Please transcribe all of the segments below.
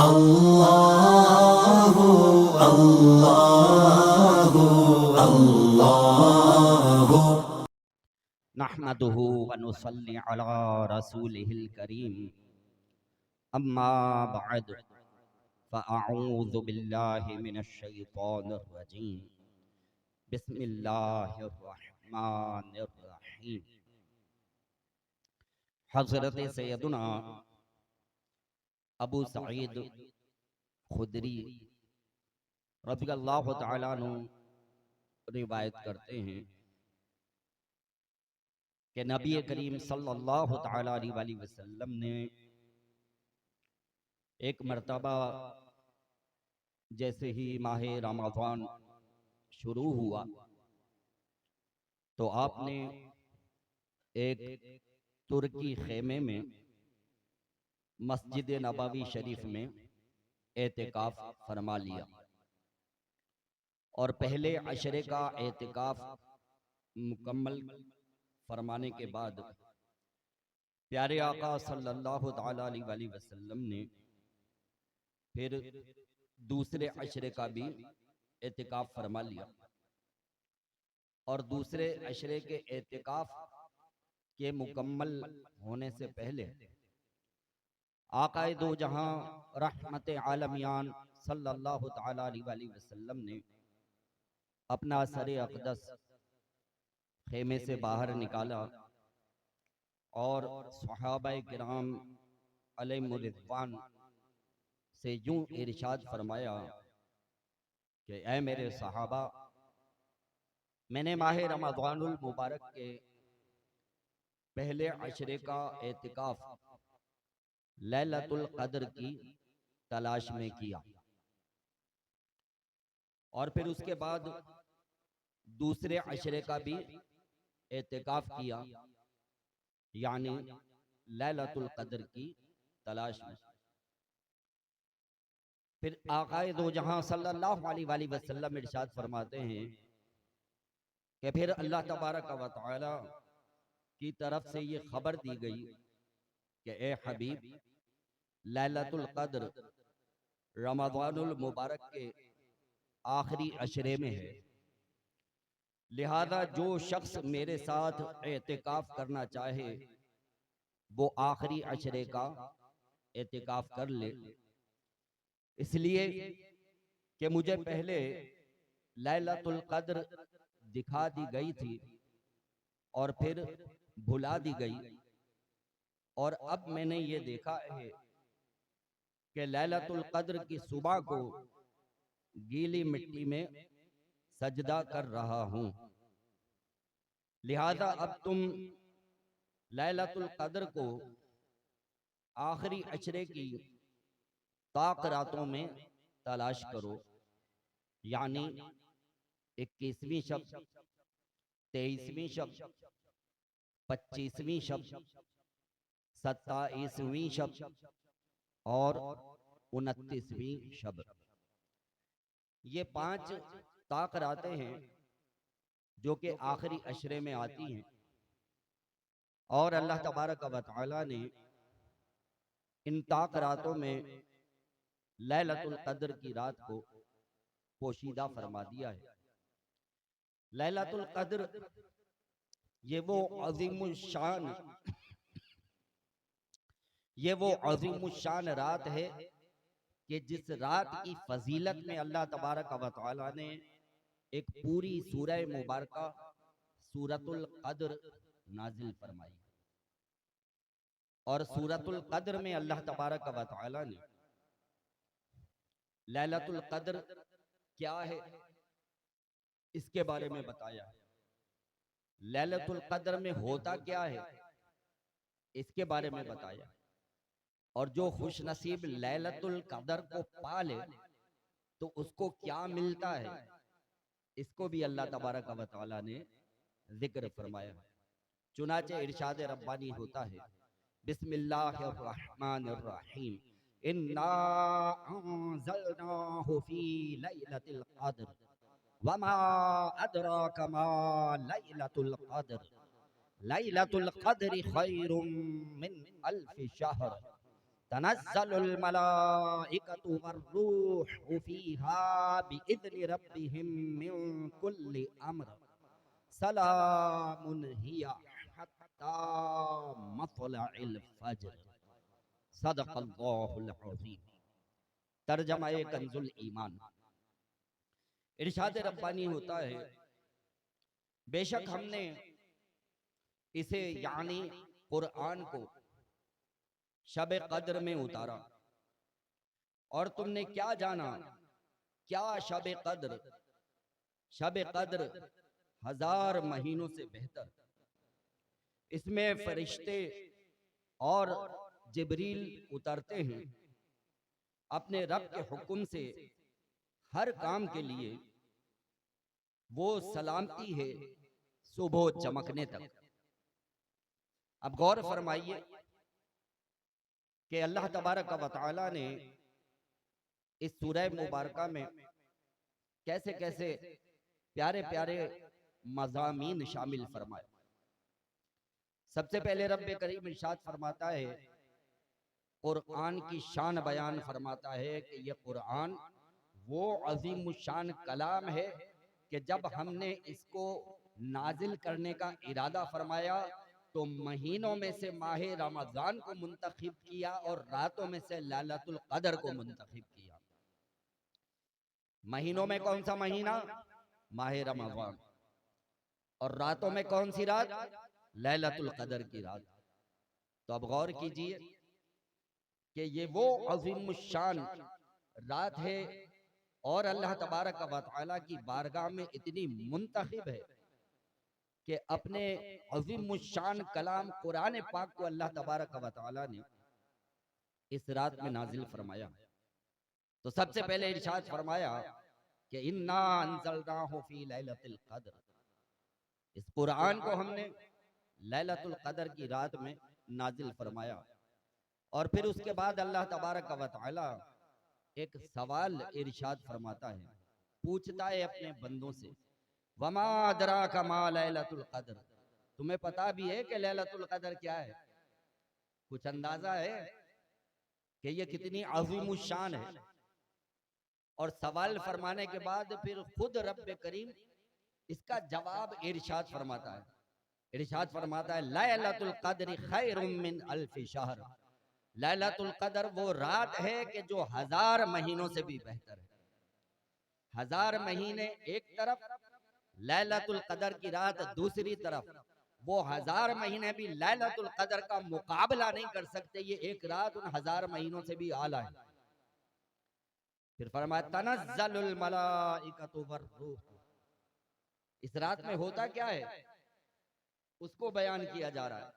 अल्लाहु अल्लाहु अल्लाहु नहमदुहु व नुसल्ली अला रसूलिहिल करीम अम्मा बअद फ़अऊज़ु बिल्लाहि मिनश शैतानिर रजीम बिस्मिल्लाहिर रहमानिर रहीम। हज़रत सैयदुना अबू सईद खुदरी रज़ियल्लाहु तआला अन्हु रिवायत करते हैं कि नबी करीम सल्लल्लाहु तआला अलैहि वसल्लम ने एक मर्तबा जैसे ही माह रमज़ान शुरू हुआ तो आपने एक तुर्की खेमे में मस्जिद नबवी शरीफ में एतिकाफ फरमा लिया और पहले अशरे का एतिकाफ मुकम्मल फरमाने के बाद प्यारे आका सल्लल्लाहु तआला अलैहि वसल्लम ने फिर दूसरे अशरे का भी एतिकाफ फरमा लिया और दूसरे अशरे के एतिकाफ के मुकम्मल होने से पहले आकाए दो जहां रहमत आलमियान सल्लल्लाहु तआला अलैहि वसल्लम ने अपना सरे अक़दस खेमे से बाहर निकाला और सहाबाए किराम अलैहिमुर रिज़वान से यूं इरशाद फरमाया कि ऐ मेरे सहाबा, मैंने माह रमज़ानुल मुबारक के पहले अशरे का एतिकाफ लैलतुल क़द्र की तलाश में किया और फिर उसके बाद दूसरे अशरे का भी एतिकाफ किया, यानी लैलतुल क़द्र की तलाश में। फिर आकाए दो जहां सल्लल्लाहु अलैहि वसल्लम इरशाद फरमाते हैं कि फिर अल्लाह तबारक व तआला की तरफ से ये खबर दी गई कि ए हबीब, लैलतुल क़द्र रमज़ानुल मुबारक के आखिरी अशरे में है, लिहाजा जो शख्स मेरे साथ एतिकाफ करना चाहे वो आखिरी अशरे का एतिकाफ कर ले, इसलिए कि मुझे पहले लैलतुल क़द्र दिखा दी गई थी और फिर भुला दी गई, और अब मैंने ये देखा है कि लैलतुल क़द्र की सुबह को गीली मिट्टी में सजदा कर रहा हूं, लिहाजा अब तुम लैलतुल क़द्र को आखिरी अशरे की ताक रातों में तलाश करो, यानी 21वीं शब, 23वीं शब, 25वीं शब, 27वीं शब और 29वीं शब। ये 5 ताक रातें हैं जो कि आखिरी अशरे में आती हैं और अल्लाह तबारक व तआला ने इन ताक रातों में लैलतुल क़द्र की रात को पोशीदा फरमा दिया है। लैलतुल क़द्र ये वो अज़ीमुश्शान रात है कि जिस रात की फजीलत में अल्लाह तबारक व तआला ने एक पूरी सूरह मुबारका सूरतुल क़द्र नाजिल फरमाई, और सूरतुल क़द्र में अल्लाह तबारक व तआला ने लैलतुल क़द्र क्या है इसके बारे में बताया, लैलतुल क़द्र में होता क्या है इसके बारे में बताया, और जो खुश नसीब लैलतुल क़द्र को पा ले तो उसको क्या मिलता है इसको भी अल्लाह तबारक व तआला ने जिक्र फरमाया। चुनाचे इरशाद रब्बानी होता है, बिस्मिल्लाहिर रहमानिर रहीम, इन्ना अंज़लनाहु फी लैलतिल क़द्र वमा अदराका मा लैलतुल क़द्र लैलतुल क़द्रि खैरुम मिन अल्फि शहर तनज़्ज़लुल मलाइकतु वर्रूहु फ़ीहा बिइज़्नि रब्बिहिम मिन कुल्लि अम्र सलामुन हिया हत्ता मत्लइल फज्र। सदक़ल्लाहुल अज़ीम। तर्जमा कंजुल ईमान। इरशाद रब्बानी होता है, बेशक हमने इसे यानी कुरान को शब कद्र में उतारा, और तुमने क्या जाना क्या शब कद्र, शब कद्र 1000 महीनों से बेहतर। इसमें फरिश्ते और जिब्रील उतरते हैं अपने रब के हुक्म से हर काम के लिए। वो सलामती है सुबह चमकने तक। अब गौर फरमाइए कि अल्लाह तबारक व तआला ने इस सूरह मुबारका में कैसे कैसे प्यारे प्यारे मज़ामीन शामिल फरमाए। सबसे पहले रब्बे करीम इरशाद फरमाता है, कुरान की शान बयान फरमाता है कि ये कुरान वो अजीम शान कलाम है कि जब हमने इसको नाजिल करने का इरादा फरमाया तो महीनों में से माह रमजान को मुंतखब किया और रातों में से लैलतुल कद्र को मुंतखब किया। महीनों में कौन सा महीना? माह रमजान। और रातों में कौन सी रात? लैलतुल कद्र की रात। तो अब गौर कीजिए कि ये वो अजीम शान रात है और अल्लाह तबारक व तआला की बारगाह में इतनी मुंतखब है कि अपने अजीम शान कलाम कुरान पाक को अल्लाह तबारक व तआला ने इस रात में नाजिल फरमाया। तो सबसे पहले इरशाद फरमाया कि इन्ना अंज़लनाहु फी लैलतिल कद्र। इस कुरान को हमने लैलतुल कद्र की रात में नाजिल फरमाया। और फिर उसके बाद अल्लाह तबारक व तआला एक सवाल इरशाद फरमाता है, पूछता है अपने बंदों से, वमा अदराका मा लैलतुल कद्र। तुम्हें पता भी है कि लैलतुल कद्र क्या है? कुछ अंदाजा है कि ये कितनी अज़ीम शान है? और सवाल फरमाने के बाद फिर खुद रब्बे करीम इसका जवाब इरशाद फरमाता है। इरशाद फरमाता है, लैलतुल कद्र खैरुम मिन अल्फ शहर। लैलतुल कद्र वो रात है कि जो 1000 महीनों से भी बेहतर है। 1000 महीने एक तरफ, लैलतुल कद्र की रात दूसरी तरफ। वो 1000 महीने भी लैलतुल कद्र का मुकाबला नहीं कर सकते। ये एक रात उन 1000 महीनों से भी आला है। फिर फरमाया तनज़्ज़लुल मलाइकतु वर्रूह। इस रात में होता क्या है उसको बयान किया जा रहा है।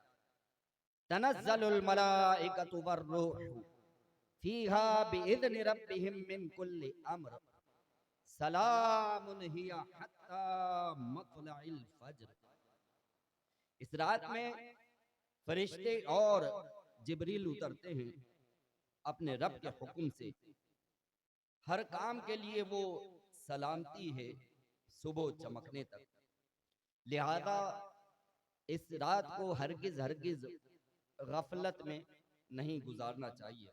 तनज़्ज़लुल मलाइकतु वर्रूह फीहा बिइज़्नि रब्बिहिम मिन कुल्लि अम्र सलामुन हिया हत्ता मत्लइल फज्र। इस रात में फरिश्ते और जिब्रील उतरते हैं अपने रब के हुक्म से। हर काम के लिए वो सलामती है सुबह चमकने तक। लिहाजा इस रात को हरगिज हरगिज गफलत में नहीं गुजारना चाहिए।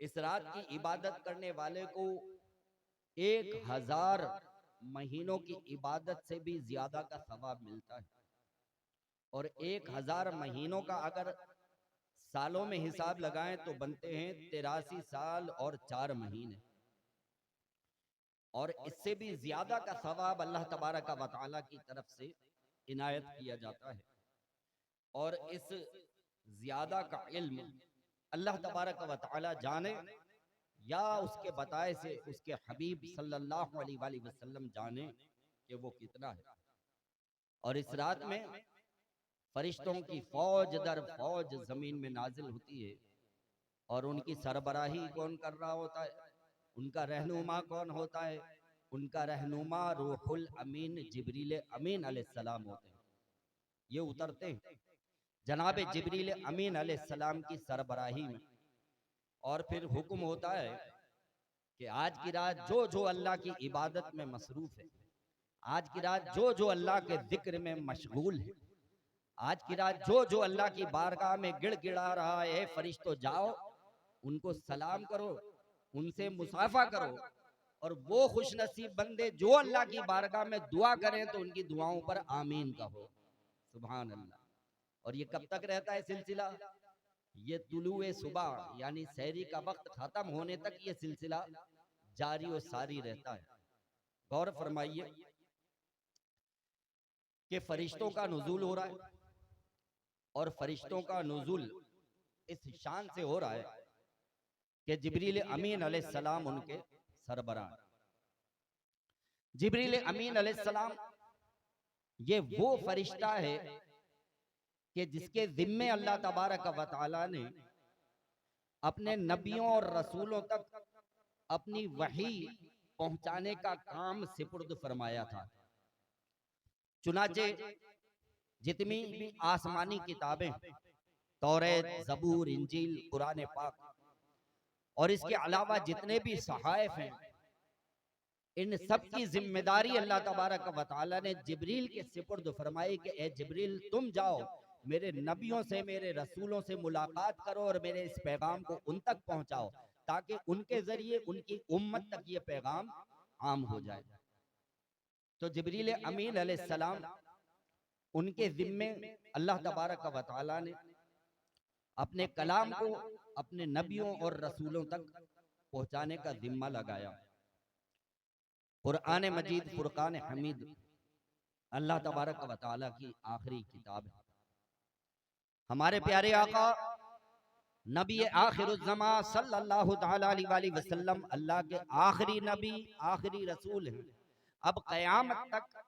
इस रात की इबादत करने वाले को 1000 महीनों की इबादत से भी ज्यादा का सवाब मिलता है। और 1000 महीनों का अगर सालों में हिसाब लगाएं तो बनते हैं 83 साल और 4 महीने। और इससे भी ज्यादा का सवाब अल्लाह तबारक व तआला की तरफ से इनायत किया जाता है। और इस ज्यादा का इल्म अल्लाह तबारक व तआला जाने या उसके बताए से उसके हबीब सल्लल्लाहु अलैहि वसल्लम जाने कि वो कितना है। और इस रात में फरिश्तों की फौज दर फौज जमीन में नाजिल होती है। और उनकी सरबराही कौन कर रहा होता है? उनका रहनुमा कौन होता है? उनका रहनुमा रूहुल अमीन जिब्रील अमीन अलैहिस्सलाम होते हैं। ये उतरते हैं जनाब जिब्रील अमीन अलैहिस्सलाम की सरबराही में। और फिर हुक्म होता है कि आज की रात जो जो अल्लाह की इबादत में मसरूफ है, आज की रात जो जो अल्लाह के जिक्र में मशगूल है, आज की रात जो जो अल्लाह की बारगाह में गिड़गिड़ा रहा है, फरिश्तों जाओ उनको सलाम करो, उनसे मुसाफा करो, और वो खुश नसीब बंदे जो अल्लाह की बारगाह में दुआ करें तो उनकी दुआओं पर आमीन कहो। सुभान अल्लाह। और ये कब तक रहता है सिलसिला? ये तुलुए सुबह यानी सहरी का वक्त खत्म होने तक ये सिलसिला जारी और सारी रहता है। गौर फरमाइए कि फरिश्तों का नुज़ूल हो रहा है, और फरिश्तों का नुज़ूल इस शान से हो रहा है कि जिब्रील अमीन अलैहिस्सलाम उनके सरबराह। जिब्रील अमीन अलैहिस्सलाम ये वो फरिश्ता है कि जिसके जिम्मे अल्लाह तबारक व तआला ने अपने नबियों और रसूलों तक अपनी वही पहुंचाने का काम सिपुर्द फरमाया था। चुनाचे जितनी भी आसमानी किताबें, तौरेत, ज़बूर, इंजील, कुरान पाक, और इसके अलावा जितने भी सहाइफ हैं, इन सब की जिम्मेदारी अल्लाह तबारक व तआला ने जिब्रील के सिपुर्द फरमाई कि ए जिब्रील, तुम जाओ मेरे नबियों से, मेरे रसूलों से मुलाकात करो और मेरे इस पैगाम को उन तक पहुंचाओ, ताकि उनके जरिए उनकी उम्मत तक ये पैगाम आम हो जाए। तो जिब्रील अमीन अलैहिस्सलाम उनके जिम्मे अल्लाह तबारक व तआला ने अपने कलाम को अपने नबियों और रसूलों तक पहुंचाने का जिम्मा लगाया। कुरान मजीद फुरकान हमीद अल्लाह तबारक व तआला की आखिरी किताब है। हमारे प्यारे आका नबी आखिरुज़्ज़मा सल्लल्लाहु तआला अलैहि वसल्लम अल्लाह के आखिरी नबी, आखिरी रसूल हैं। अब क़यामत तक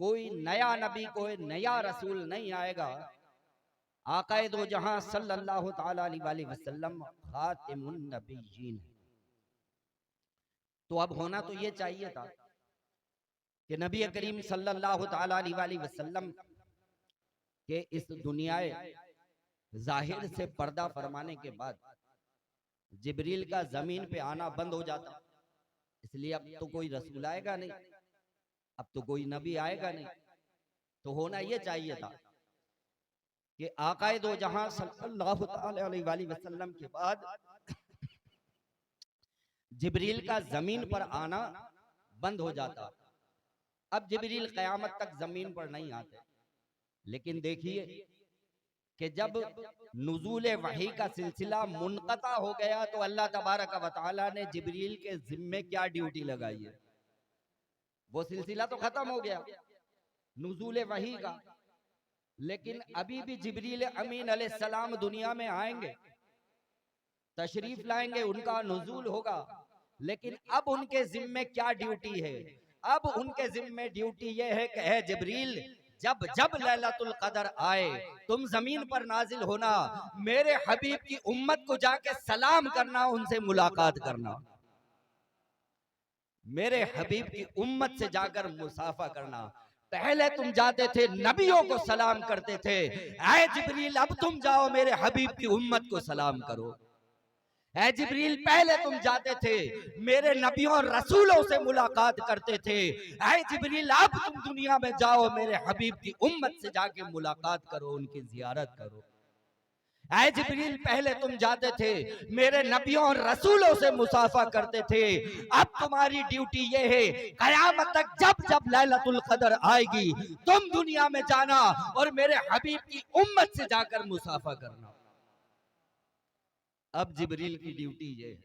कोई नया नबी, कोई नया रसूल नहीं आएगा। आकाए दो जहां सल्लल्लाहु तआला अलैहि वसल्लम खातिमुन नबिय्यीन। तो अब होना तो ये चाहिए था कि नबी करीम सल्लल्लाहु तआला अलैहि वसल्लम के इस दुनियाए जाहिर से पर्दा फरमाने के बाद जिब्रील का जमीन पे आना बंद हो जाता। इसलिए अब तो कोई रसूल आएगा नहीं, अब तो कोई नबी आएगा नहीं। तो होना ये चाहिए था कि आकाए दो जहां सल्लल्लाहु अलैहि वसल्लम के बाद जिब्रील का जमीन पर आना बंद हो जाता। अब जिब्रील क़यामत तक जमीन पर नहीं आते। लेकिन देखिए कि जब नुज़ूल वही का सिलसिला मुनक़ता हो गया तो अल्लाह तबारक व तआला ने जिब्रील के जिम्मे क्या ड्यूटी लगाई है? वो सिलसिला तो खत्म हो गया नुज़ूल वही का, लेकिन अभी भी जिब्रील अमीन अलैहिस्सलाम दुनिया में आएंगे, तशरीफ लाएंगे, उनका नुज़ूल होगा। लेकिन अब उनके जिम्मे क्या ड्यूटी है? अब उनके जिम्मे ड्यूटी यह है कि है जिब्रील, जब जब लैलतुल कदर आए तुम जमीन पर नाजिल होना, मेरे हबीब की उम्मत को जाके सलाम करना, उनसे मुलाकात करना, मेरे हबीब की उम्मत से जाकर मुसाफा करना। पहले तुम जाते थे नबियों को सलाम करते थे, ऐ जिब्रील अब तुम जाओ मेरे हबीब की उम्मत को सलाम करो। ऐ जिब्रील पहले तुम जाते थे मेरे नबियों और रसूलों से मुलाकात करते थे, ऐ जिब्रील अब तुम दुनिया में जाओ मेरे हबीब की उम्मत से जाके मुलाकात करो, उनकी जियारत करो। ऐ जिब्रील पहले तुम जाते थे मेरे नबियों और रसूलों से मुसाफा करते थे, अब तुम्हारी ड्यूटी ये है क़यामत तक जब जब लैलतुल कदर आएगी तुम दुनिया में जाना और मेरे हबीब की उम्मत से जाकर मुसाफा करना। अब जिब्रील की ड्यूटी ये है,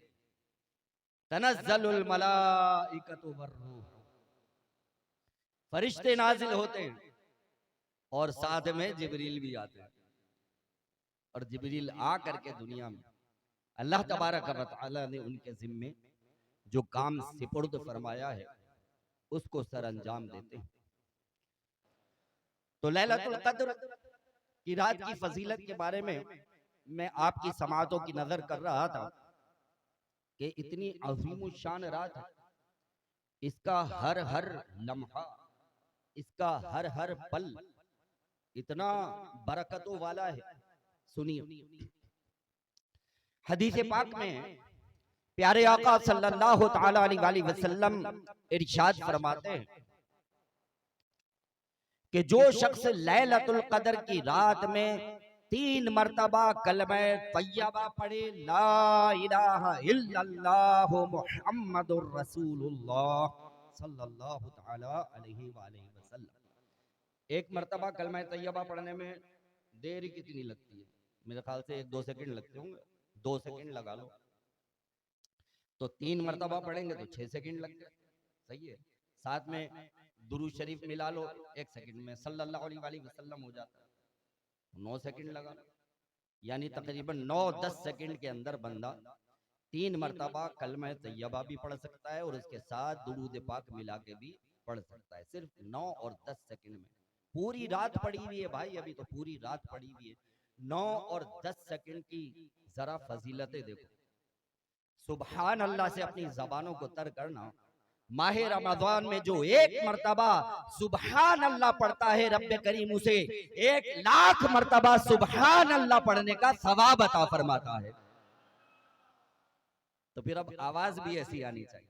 तनज़्ज़लुल मलाइकतु वर्रूह, फरिश्ते नाजिल होते हैं और साथ में जिब्रील भी आते हैं। और जिब्रील आ करके दुनिया में अल्लाह तबारक व तआला ने उनके जिम्मे जो काम सिपुर्द फरमाया है उसको सर अंजाम देते हैं। तो लैलतुल कद्र की रात की फजीलत के बारे में मैं आपकी समातों की नजर कर रहा था कि इतनी अज़ीम शान रात है, इसका हर हर लम्हा, इसका हर हर पल इतना बरकतों वाला है। सुनिए हदीस पाक में प्यारे आका सल्लल्लाहु तआला अलैहि वसल्लम इरशाद फरमाते हैं कि जो शख्स लैलतुल कदर की रात में 3 मर्तबा कलमे तैयबा पढ़े, ला इलाहा इल्लल्लाह मुहम्मदुर रसूलुल्लाह सल्लल्लाहु तआला अलैहि वसल्लम। एक मर्तबा कलमा तैयबा पढ़ने में देर कितनी लगती है? मेरे ख्याल से 1-2 सेकंड लगते होंगे, 2 सेकंड लगा लो। तो 3 मर्तबा पढ़ेंगे तो 6 सेकंड लग गए, सही है। साथ में दुरूद शरीफ मिला लो, 1 सेकंड में सल्लल्लाहु अलैहि वसल्लम हो जाता है, 9 सेकंड लगा लो। यानी तकरीबन 9-10 सेकंड के अंदर बंदा 3 मर्तबा कलमा तैयबा भी पढ़ सकता है और उसके साथ दुरूद पाक मिला के भी पढ़ सकता है, सिर्फ 9 और 10 सेकंड में। पूरी रात पड़ी हुई है भाई, अभी तो पूरी रात पड़ी हुई है। 9 और 10 सेकंड की जरा फजीलतें देखो। सुभान अल्लाह से अपनी जबानों को तर करना। माह रमजान में जो एक मर्तबा सुभान अल्लाह पढ़ता है, रब्बे करीम उसे 1 लाख मर्तबा सुभान अल्लाह पढ़ने का सवाब अता फरमाता है। तो फिर अब आवाज भी ऐसी आनी चाहिए।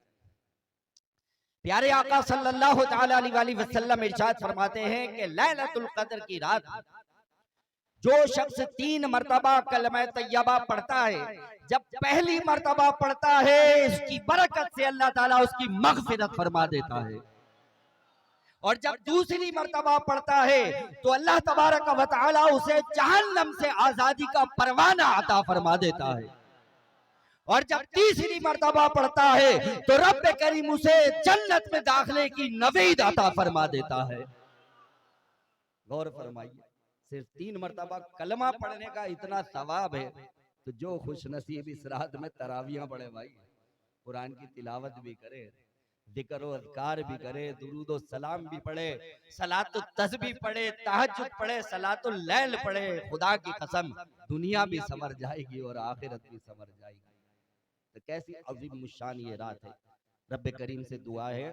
प्यारे आका सल्लल्लाहु तआला अलैहि वसल्लम इरशाद फरमाते हैं कि लैलतुल कद्र की रात जो शख्स 3 मर्तबा कलमा तैयबा पढ़ता है, जब पहली मर्तबा पढ़ता है इसकी बरकत से अल्लाह ताला उसकी मगफिरत फरमा देता है, और जब दूसरी मर्तबा पढ़ता है तो अल्लाह तबारक व तआला उसे जहन्नम से आजादी का परवाना अता फरमा देता है, और जब तीसरी मर्तबा पढ़ता है तो रब करीम उसे जन्नत में दाखिले की नवीद अता फरमा देता है। गौर फरमाइए, सिर्फ 3 मर्तबा कलमा पढ़ने का इतना सवाब है, तो जो खुश नसीब इस रात में तरावियां पढ़े भाई, कुरान की तिलावत भी करे, जिक्र और अज़कार भी करे, दुरूद और सलाम भी पढ़े, सलातुत तस्बीह पढ़े, तहज्जुद पढ़े, सलातुल लैल पढ़े, खुदा की कसम दुनिया भी संवर जाएगी और आखिरत भी संवर जाएगी। तो कैसी अजीम शान ये रात है। रब्बे करीम से दुआ है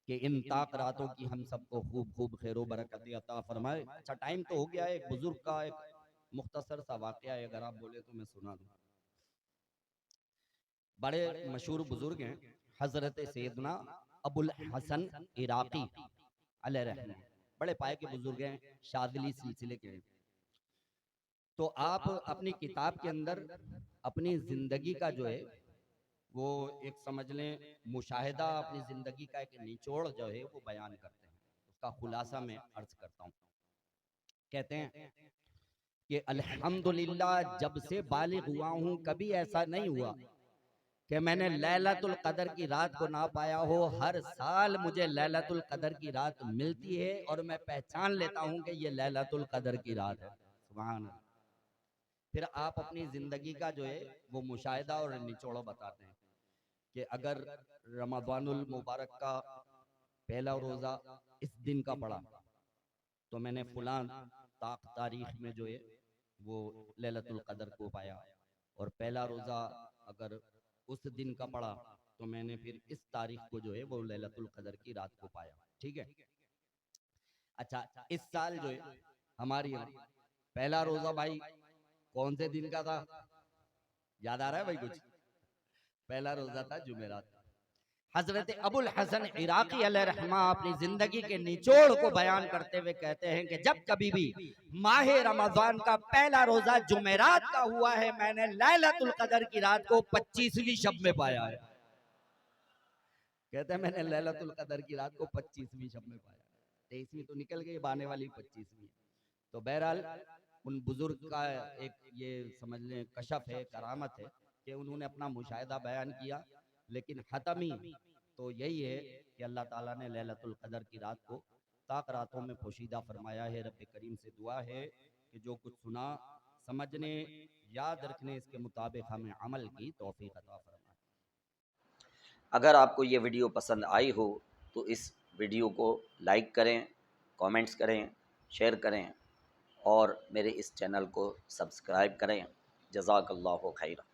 कि इन ताक रातों की हम सबको खूब खूब खैरो बरकत अता फरमाए। अच्छा टाइम तो हो गया है, एक बुजुर्ग का एक मुख्तसर सा वाकया है, अगर आप बोले तो मैं सुना दूं। बड़े मशहूर बुजुर्ग हैं हजरत सैयदना अबुल हसन इराकी अलैहि रहमा, बड़े पाए के बुजुर्ग हैं, शादिली सिलसिले के हैं। तो आप अपनी किताब के अंदर अपनी जिंदगी का जो है वो एक समझ लें मुशाहिदा, अपनी जिंदगी का एक निचोड़ जो है वो बयान करते हैं। उसका खुलासा मैं अर्ज करता हूँ। कहते हैं कि अल्हम्दुलिल्लाह जब से बालिग हुआ हूँ कभी ऐसा नहीं हुआ कि मैंने लैलतुल कदर की रात को ना पाया हो। हर साल मुझे लैलतुल कदर की रात मिलती है और मैं पहचान लेता हूँ कि ये लैलतुल कदर की रात है। सुभान अल्लाह। फिर आप अपनी जिंदगी का जो है वो मुशाहिदा और निचोड़ बताते हैं कि अगर रमज़ानुल मुबारक का पहला रोज़ा इस दिन का पड़ा तो मैंने फलां तारीख में जो है वो लैलतुल कदर को पाया, और पहला रोज़ा अगर उस दिन का पड़ा तो मैंने फिर इस तारीख को जो है वो लैलतुल कदर की रात को पाया। ठीक है। अच्छा इस साल जो है हमारी यहाँ पहला रोज़ा भाई कौन से दिन का था, याद आ रहा है भाई कुछ? पहला रोजा था जुमेरात। हजरत अबुल हसन इराकी अलैहिर्रहमा अपनी जिंदगी के निचोड़ को बयान करते हुए कहते हैं कि जब कभी भी माह रमजान का पहला रोजा जुमेरात का हुआ है, मैंने लैलतुल कदर की रात को 25वीं शब में पाया है। कहते हैं मैंने लैलतुल कदर की रात को 25वीं शब में पाया। 23वीं तो निकल गई, आने वाली 25वीं। तो बहरहाल उन बुजुर्ग का एक ये समझ लें कशफ है, करामत है कि उन्होंने अपना मुशाहिदा बयान किया, लेकिन हतमी तो यही है कि अल्लाह ताला ने लैलतुल कदर की रात को ताक रातों में पोशीदा फरमाया है। रब करीम से दुआ है कि जो कुछ सुना समझने याद रखने इसके मुताबिक हमें अमल की तौफीक अता फरमाए। अगर आपको ये वीडियो पसंद आई हो तो इस वीडियो को लाइक करें, कमेंट्स करें, शेयर करें और मेरे इस चैनल को सब्सक्राइब करें। जज़ाकल्लाहु खैरा।